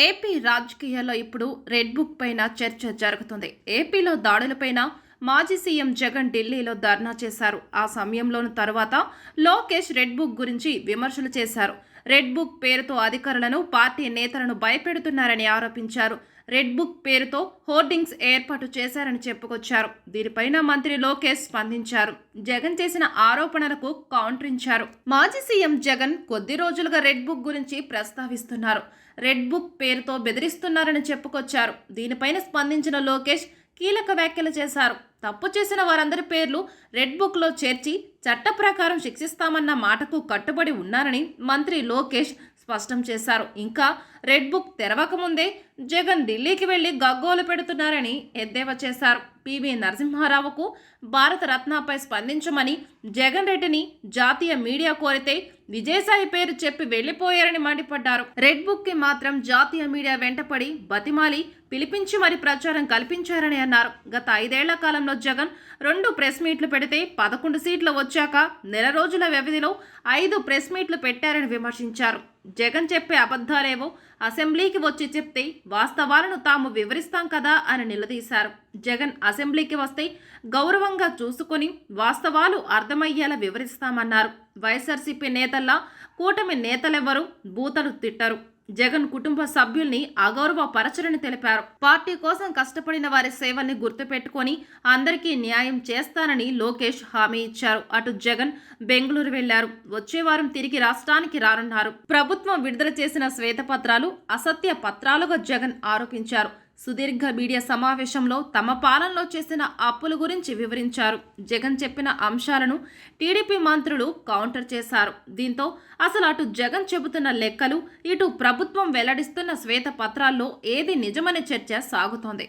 AP రాజకీయాల్లో ఇప్పుడు red book పైన చర్చ జరుగుతుంది. ఏపీలో దాడులపైన మాజీ సీఎం జగన్ ఢిల్లీలో ధర్నా చేశారు. ఆ సమయంలోని తరువాత లోకేష్ రెడ్ బుక్ గురించి విమర్శలు చేశారు. రెడ్ బుక్ పేరుతో అధికారులను, పార్టీ నేతలను భయపెడుతున్నారని ఆరోపించారు. రెడ్ బుక్ పేరుతో హోర్డింగ్స్ ఏర్పాటు చేశారని చెప్పుకొచ్చారు. దీనిపైన మంత్రి లోకేష్ స్పందించారు. జగన్ చేసిన ఆరోపణలకు కౌంటరించారు. మాజీ సీఎం జగన్ కొద్ది రోజులుగా రెడ్ బుక్ గురించి ప్రస్తావిస్తున్నారు. రెడ్ బుక్ పేరుతో బెదిరిస్తున్నారని చెప్పుకొచ్చారు. దీనిపైన స్పందించిన లోకేష్ కీలక వ్యాఖ్యలు చేశారు. తప్పు చేసిన వారందరి పేర్లు రెడ్ బుక్లో చేర్చి చట్ట ప్రకారం శిక్షిస్తామన్న మాటకు కట్టుబడి ఉన్నారని మంత్రి లోకేష్ స్పష్టం చేశారు. ఇంకా రెడ్ బుక్ తెరవకముందే జగన్ ఢిల్లీకి వెళ్లి గగ్గోలు పెడుతున్నారని ఎద్దేవా చేశారు. పివి నరసింహారావుకు భారత రత్నపై స్పందించమని జగన్ రెడ్డిని జాతీయ మీడియా కోరితే విజయసాయి పేరు చెప్పి వెళ్లిపోయారని మండిపడ్డారు. రెడ్ బుక్ కి మాత్రం జాతీయ మీడియా వెంటపడి బతిమాలి పిలిపించి మరి ప్రచారం కల్పించారని అన్నారు. గత 5 ఏళ్ల కాలంలో జగన్ 2 ప్రెస్ మీట్లు పెడితే 11 సీట్లు వచ్చాక నెల రోజుల వ్యవధిలో 5 ప్రెస్ మీట్లు పెట్టారని విమర్శించారు. జగన్ చెప్పే అబద్ధాలేవో అసెంబ్లీకి వచ్చి చెప్తే వాస్తవాలను తాము వివరిస్తాం కదా అని నిలదీశారు. జగన్ అసెంబ్లీకి వస్తే గౌరవంగా చూసుకుని వాస్తవాలు అర్థమయ్యేలా వివరిస్తామన్నారు. వైఎస్ఆర్సీపీ నేతల్లా కూటమి నేతలెవ్వరూ బూతలు తిట్టరు. జగన్ కుటుంబ సభ్యుల్ని అగౌరవపరచరని తెలిపారు. పార్టీ కోసం కష్టపడిన వారి సేవల్ని గుర్తుపెట్టుకొని అందరికీ న్యాయం చేస్తానని లోకేష్ హామీ ఇచ్చారు. అటు జగన్ బెంగళూరు వెళ్లారు. వచ్చే వారం తిరిగి రాష్ట్రానికి రానున్నారు. ప్రభుత్వం విడుదల చేసిన శ్వేతపత్రాలు అసత్య పత్రాలుగా జగన్ ఆరోపించారు. సుదీర్ఘ మీడియా సమావేశంలో తమ పాలనలో చేసిన అప్పుల గురించి వివరించారు. జగన్ చెప్పిన అంశాలను టీడీపీ మంత్రులు కౌంటర్ చేశారు. దీంతో అసలు అటు జగన్ చెబుతున్న లెక్కలు, ఇటు ప్రభుత్వం వెల్లడిస్తున్న శ్వేతపత్రాల్లో ఏది నిజమనే చర్చ సాగుతోంది.